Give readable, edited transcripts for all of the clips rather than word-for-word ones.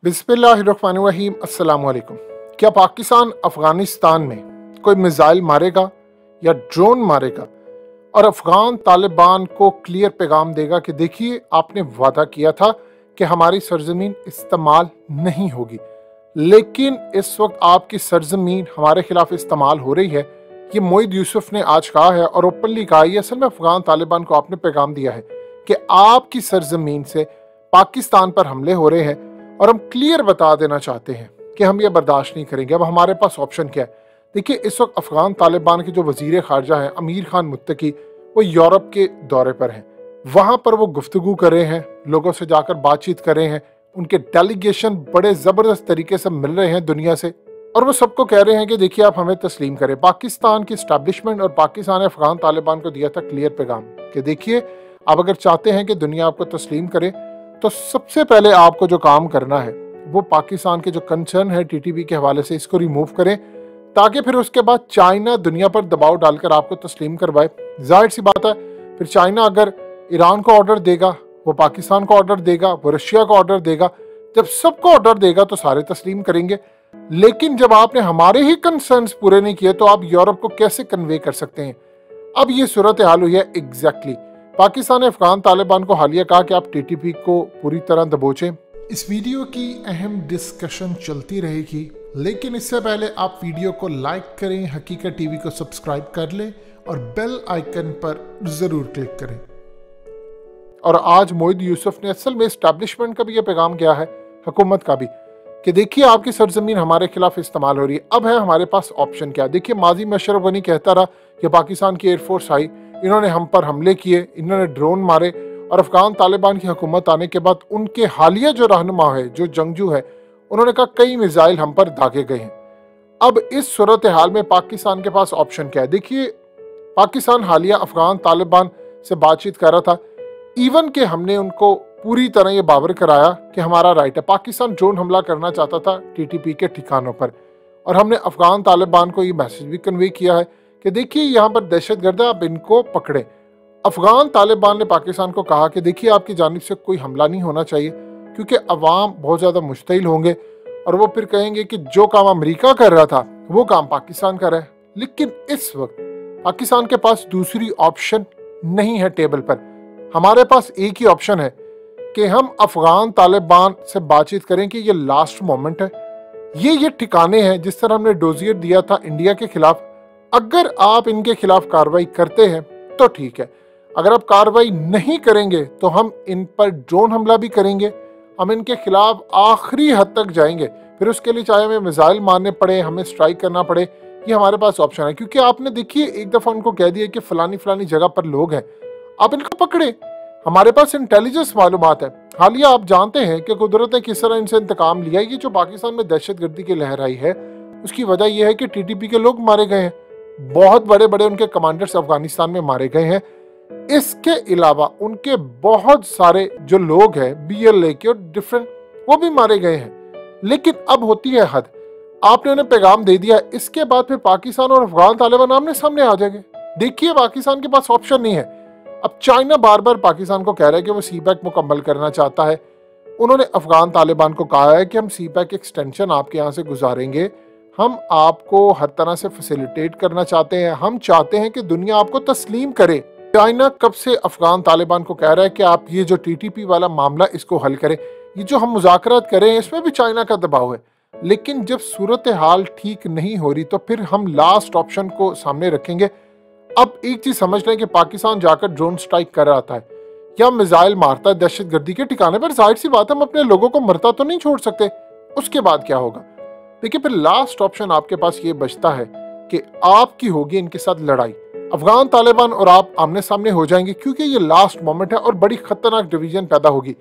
बिस्मिल्लाहिर्रहमानिर्रहीम। अस्सलाम वालेकुम। क्या पाकिस्तान अफ़गानिस्तान में कोई मिसाइल मारेगा या ड्रोन मारेगा और अफ़गान तालिबान को क्लियर पैगाम देगा कि देखिए आपने वादा किया था कि हमारी सरजमीन इस्तेमाल नहीं होगी, लेकिन इस वक्त आपकी सरजमीन हमारे खिलाफ इस्तेमाल हो रही है। ये मोईद यूसुफ ने आज कहा है और ओपनली कहा है। असल में अफ़गान तालिबान को आपने पैगाम दिया है कि आपकी सरजमीन से पाकिस्तान पर हमले हो रहे हैं और हम क्लियर बता देना चाहते हैं कि हम ये बर्दाश्त नहीं करेंगे। अब हमारे पास ऑप्शन क्या है? देखिए, इस वक्त अफगान तालिबान के जो वजीर खारजा हैं अमीर खान मुत्तकी, वो यूरोप के दौरे पर हैं। वहाँ पर वो गुफ्तगू कर रहे हैं, लोगों से जाकर बातचीत कर रहे हैं। उनके डेलीगेशन बड़े ज़बरदस्त तरीके से मिल रहे हैं दुनिया से और वो सबको कह रहे हैं कि देखिए आप हमें तस्लीम करें। पाकिस्तान की इस्टेब्लिशमेंट और पाकिस्तान ने अफगान तालिबान को दिया था क्लियर पैगाम कि देखिए आप अगर चाहते हैं कि दुनिया आपको तस्लीम करे तो सबसे पहले आपको जो काम करना है वो पाकिस्तान के जो कंसर्न है टीटीपी के हवाले से इसको रिमूव करें, ताकि फिर उसके बाद चाइना दुनिया पर दबाव डालकर आपको तस्लीम करवाए। जाहिर सी बात है, फिर चाइना अगर ईरान को ऑर्डर देगा, वो पाकिस्तान को ऑर्डर देगा, वो रशिया को ऑर्डर देगा। जब सबको ऑर्डर देगा तो सारे तस्लीम करेंगे। लेकिन जब आपने हमारे ही कंसर्न्स पूरे नहीं किए तो आप यूरोप को कैसे कन्वे कर सकते हैं? अब ये सूरत हाल हुई है एग्जैक्टली। पाकिस्तान ने अफगान तालिबान को हालिया कहा कि आप टीटीपी को पूरी तरह दबोचें। इस वीडियो की अहम डिस्कशन चलती रहेगी, लेकिन इससे पहले आप वीडियो को लाइक करें, हकीकत टीवी को सब्सक्राइब कर लें और बेल आइकन पर ज़रूर क्लिक करें। और आज मोईद यूसुफ ने असल में इस्टेब्लिशमेंट का भी ये पैगाम किया है, हुकूमत का भी, कि देखिए आपकी सरजमीन हमारे खिलाफ इस्तेमाल हो रही है। अब है हमारे पास ऑप्शन क्या? देखिए, माजी में अशरफ गनी कहता रहा कि पाकिस्तान की एयरफोर्स आई, इन्होंने हम पर हमले किए, इन्होंने ड्रोन मारे, और अफगान तालिबान की हुकूमत आने के बाद उनके हालिया जो रहनुमा है, जो जंगजू है, उन्होंने कहा कई मिसाइल हम पर दागे गए हैं। अब इस सूरत हाल में पाकिस्तान के पास ऑप्शन क्या है? देखिए, पाकिस्तान हालिया अफगान तालिबान से बातचीत कर रहा था, इवन के हमने उनको पूरी तरह ये बावर कराया कि हमारा राइट है। पाकिस्तान ड्रोन हमला करना चाहता था टीटीपी के ठिकानों पर, और हमने अफगान तालिबान को ये मैसेज भी कन्वे किया है कि देखिए यहाँ पर दहशतगर्द है, आप इनको पकड़े। अफगान तालिबान ने पाकिस्तान को कहा कि देखिए आपकी जानिब से कोई हमला नहीं होना चाहिए, क्योंकि अवाम बहुत ज़्यादा मुश्तिल होंगे और वो फिर कहेंगे कि जो काम अमेरिका कर रहा था वो काम पाकिस्तान कर रहा है। लेकिन इस वक्त पाकिस्तान के पास दूसरी ऑप्शन नहीं है टेबल पर। हमारे पास एक ही ऑप्शन है कि हम अफगान तालिबान से बातचीत करें कि ये लास्ट मोमेंट है, ये ठिकाने हैं जिस तरह हमने डोजियर दिया था इंडिया के खिलाफ। अगर आप इनके खिलाफ कार्रवाई करते हैं तो ठीक है, अगर आप कार्रवाई नहीं करेंगे तो हम इन पर ड्रोन हमला भी करेंगे, हम इनके खिलाफ आखिरी हद तक जाएंगे। फिर उसके लिए चाहे हमें मिसाइल मारने पड़े, हमें स्ट्राइक करना पड़े, ये हमारे पास ऑप्शन है। क्योंकि आपने देखिए एक दफ़ा उनको कह दिया कि फलानी फलानी जगह पर लोग हैं, आप इनको पकड़े। हमारे पास इंटेलिजेंस मालूमात है। हालिया आप जानते हैं कि कुदरत ने किस तरह इनसे इंतकाम लिया। ये जो पाकिस्तान में दहशतगर्दी की लहर आई है, उसकी वजह यह है कि टीटीपी के लोग मारे गए हैं, बहुत बड़े बड़े उनके कमांडर्स अफगानिस्तान में मारे गए हैं। इसके अलावा उनके बहुत सारे जो लोग हैं बीएलए के और डिफरेंट, वो भी मारे गए हैं। लेकिन अब होती है हद, आपने उन्हें पैगाम दे दिया, इसके बाद फिर पाकिस्तान और अफगान तालिबान आमने सामने आ जाएंगे। देखिए, पाकिस्तान के पास ऑप्शन नहीं है। अब चाइना बार बार पाकिस्तान को कह रहा है कि वो सीपैक मुकम्मल करना चाहता है। उन्होंने अफगान तालिबान को कहा है कि हम सीपैक एक्सटेंशन आपके यहाँ से गुजारेंगे, हम आपको हर तरह से फैसिलिटेट करना चाहते हैं, हम चाहते हैं कि दुनिया आपको तस्लीम करे। चाइना कब से अफगान तालिबान को कह रहा है कि आप ये जो टीटीपी वाला मामला इसको हल करें, ये जो हम मुज़ाकरात करें इसमें भी चाइना का दबाव है। लेकिन जब सूरत हाल ठीक नहीं हो रही तो फिर हम लास्ट ऑप्शन को सामने रखेंगे। अब एक चीज समझ लें कि पाकिस्तान जाकर ड्रोन स्ट्राइक कर रहा था या मिसाइल मारता है दहशतगर्दी के ठिकाने पर, जाहिर सी बात है हम अपने लोगों को मरता तो नहीं छोड़ सकते। उसके बाद क्या होगा? देखिए, फिर लास्ट ऑप्शन आपके पास ये बचता है कि आपकी होगी इनके साथ लड़ाई। अफगान तालिबान और आप आमने सामने हो जाएंगे, क्योंकि ये लास्ट मोमेंट है और बड़ी खतरनाक डिवीजन पैदा होगी।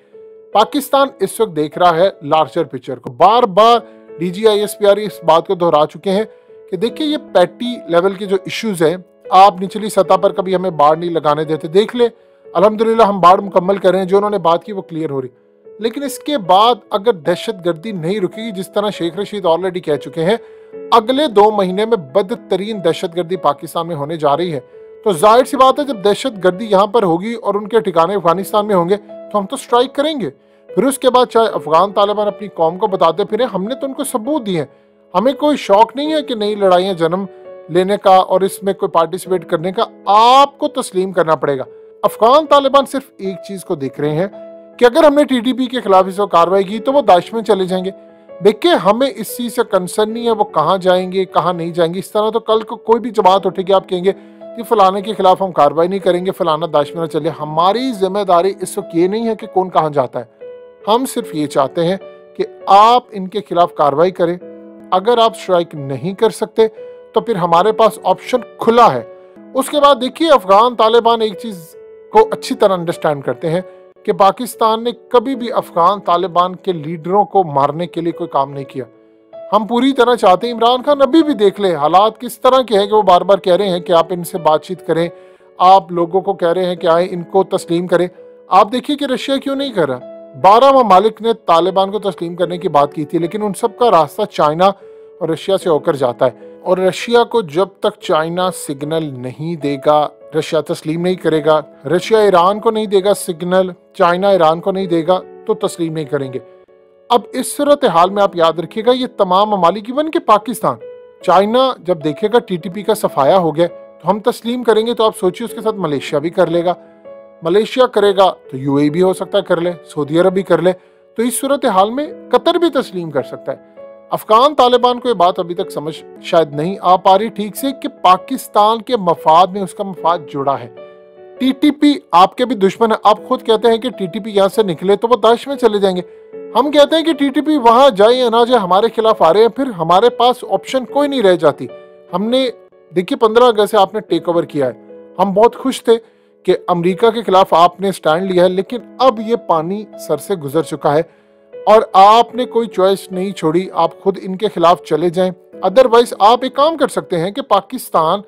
पाकिस्तान इस वक्त देख रहा है लार्जर पिक्चर को। बार बार DGISPR इस बात को दोहरा चुके हैं कि देखिए ये पैटी लेवल के जो इश्यूज हैं, आप निचली सतह पर कभी हमें बाढ़ नहीं लगाने देते। देख ले, अल्हम्दुलिल्लाह हम बाढ़ मुकम्मल कर रहे हैं, जो उन्होंने बात की वो क्लियर हो रही। लेकिन इसके बाद अगर दहशतगर्दी नहीं रुकेगी, जिस तरह शेख रशीद ऑलरेडी कह चुके हैं, अगले 2 महीने में बदतरीन दहशतगर्दी पाकिस्तान में होने जा रही है। तो जाहिर सी बात है, जब दहशतगर्दी यहाँ पर होगी और उनके ठिकाने अफगानिस्तान में होंगे तो हम तो स्ट्राइक करेंगे। फिर उसके बाद चाहे अफगान तालिबान अपनी कौम को बताते फिरे, हमने तो उनको सबूत दिए हैं। हमें कोई शौक नहीं है कि नई लड़ाइयाँ जन्म लेने का और इसमें कोई पार्टिसिपेट करने का। आपको तस्लीम करना पड़ेगा। अफगान तालिबान सिर्फ एक चीज को देख रहे हैं कि अगर हमने टीटीपी के खिलाफ इस कार्रवाई की तो वो दाइश में चले जाएंगे। देखिए, हमें इस चीज से कंसर्न नहीं है वो कहाँ जाएंगे कहाँ नहीं जाएंगे। इस तरह तो कल को कोई भी जमात उठेगी, आप कहेंगे कि फलाने के खिलाफ हम कार्रवाई नहीं करेंगे, फलाना दाइश में न चले। हमारी जिम्मेदारी इस वक्त ये नहीं है कि कौन कहाँ जाता है। हम सिर्फ ये चाहते हैं कि आप इनके खिलाफ कार्रवाई करें। अगर आप स्ट्राइक नहीं कर सकते तो फिर हमारे पास ऑप्शन खुला है। उसके बाद देखिए, अफगान तालिबान एक चीज को अच्छी तरह अंडरस्टैंड करते हैं कि पाकिस्तान ने कभी भी अफगान तालिबान के लीडरों को मारने के लिए कोई काम नहीं किया। हम पूरी तरह चाहते हैं इमरान खान अभी भी देख ले हालात किस तरह के हैं कि वो बार बार कह रहे हैं कि आप इनसे बातचीत करें, आप लोगों को कह रहे हैं कि आए इनको तस्लीम करें। आप देखिए कि रशिया क्यों नहीं कर रहा। 12 ममालिक ने तालिबान को तस्लीम करने की बात की थी, लेकिन उन सब का रास्ता चाइना और रशिया से होकर जाता है। और रशिया को जब तक चाइना सिग्नल नहीं देगा, रशिया तस्लीम नहीं करेगा। रशिया ईरान को नहीं देगा सिग्नल, चाइना ईरान को नहीं देगा, तो तस्लीम नहीं करेंगे। अब इस सूरत हाल में आप याद रखिएगा, ये तमाम ममालिक इवन के पाकिस्तान, चाइना जब देखेगा टीटीपी का सफाया हो गया तो हम तस्लीम करेंगे, तो आप सोचिए उसके साथ मलेशिया भी कर लेगा। मलेशिया करेगा तो यूएई भी हो सकता है कर ले, सऊदी अरब भी कर ले। तो इस सूरत हाल में कतर भी तस्लीम कर सकता है। अफगान तालिबान को ये बात अभी तक समझ शायद नहीं आ पा रही ठीक से कि पाकिस्तान के मफाद में उसका मफाद जुड़ा है। टीटीपी आपके भी दुश्मन है। आप खुद कहते हैं कि टीटीपी यहाँ से निकले तो वो दाइश में चले जाएंगे। हम कहते हैं कि टीटीपी वहां जाए या ना जाए, हमारे खिलाफ आ रहे हैं, फिर हमारे पास ऑप्शन कोई नहीं रह जाती। हमने देखिए 15 अगस्त से आपने टेक ओवर किया है। हम बहुत खुश थे कि अमेरिका के खिलाफ आपने स्टैंड लिया है, लेकिन अब ये पानी सर से गुजर चुका है और आपने कोई चॉइस नहीं छोड़ी। आप खुद इनके खिलाफ चले जाएं। अदरवाइज आप एक काम कर सकते हैं कि पाकिस्तान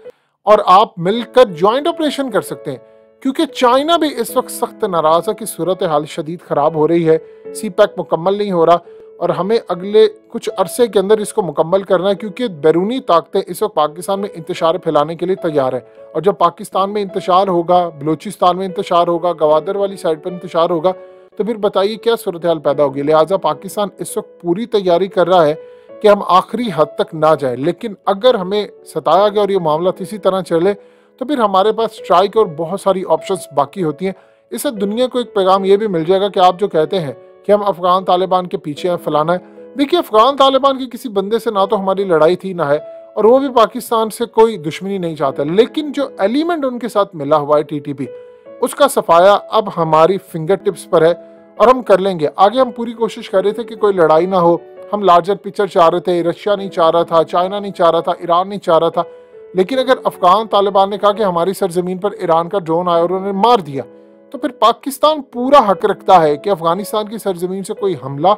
और आप मिलकर ज्वाइंट ऑपरेशन कर सकते हैं, क्योंकि चाइना भी इस वक्त सख्त नाराज है कि सूरत हाल शदीद खराब हो रही है। सी पैक मुकम्मल नहीं हो रहा और हमें अगले कुछ अरसे के अंदर इसको मुकम्मल करना है, क्योंकि बैरूनी ताकतें इस वक्त पाकिस्तान में इंतशार फैलाने के लिए तैयार है। और जब पाकिस्तान में इंतशार होगा, बलूचिस्तान में इंतशार होगा, गवादर वाली साइड पर इंतशार होगा, तो फिर बताइए क्या सूरत हाल पैदा होगी। लिहाजा पाकिस्तान इस वक्त पूरी तैयारी कर रहा है कि हम आखिरी हद तक ना जाए, लेकिन अगर हमें सताया गया और ये मामला इसी तरह चले तो फिर हमारे पास स्ट्राइक और बहुत सारी ऑप्शंस बाकी होती हैं। इससे दुनिया को एक पैगाम ये भी मिल जाएगा कि आप जो कहते हैं कि हम अफगान तालिबान के पीछे हैं, फलाना है। देखिए, अफगान तालिबान के किसी बंदे से ना तो हमारी लड़ाई थी ना है, और वो भी पाकिस्तान से कोई दुश्मनी नहीं चाहता, लेकिन जो एलिमेंट उनके साथ मिला हुआ है टीटीपी, उसका सफाया अब हमारी फिंगर टिप्स पर है और हम कर लेंगे। आगे हम पूरी कोशिश कर रहे थे कि कोई लड़ाई ना हो। हम लार्जर पिक्चर चाह रहे थे, रशिया नहीं चाह रहा था, चाइना नहीं चाह रहा था, ईरान नहीं चाह रहा था। लेकिन अगर अफगान तालिबान ने कहा कि हमारी सरजमीन पर ईरान का ड्रोन आया और उन्होंने मार दिया, तो फिर पाकिस्तान पूरा हक रखता है कि अफगानिस्तान की सरजमीन से कोई हमला,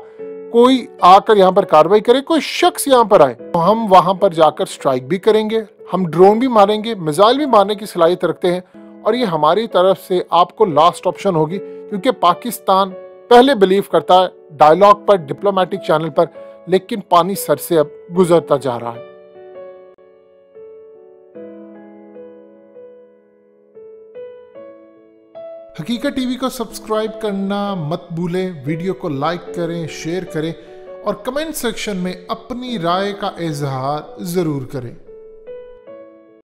कोई आकर यहाँ पर कार्रवाई करे, कोई शख्स यहाँ पर आए, तो हम वहां पर जाकर स्ट्राइक भी करेंगे, हम ड्रोन भी मारेंगे, मिसाइल भी मारने की सलाहियत रखते हैं। और ये हमारी तरफ से आपको लास्ट ऑप्शन होगी, क्योंकि पाकिस्तान पहले बिलीव करता है डायलॉग पर, डिप्लोमेटिक चैनल पर, लेकिन पानी सर से अब गुजरता जा रहा है। हकीकत टीवी को सब्सक्राइब करना मत भूलें, वीडियो को लाइक करें, शेयर करें और कमेंट सेक्शन में अपनी राय का इजहार जरूर करें।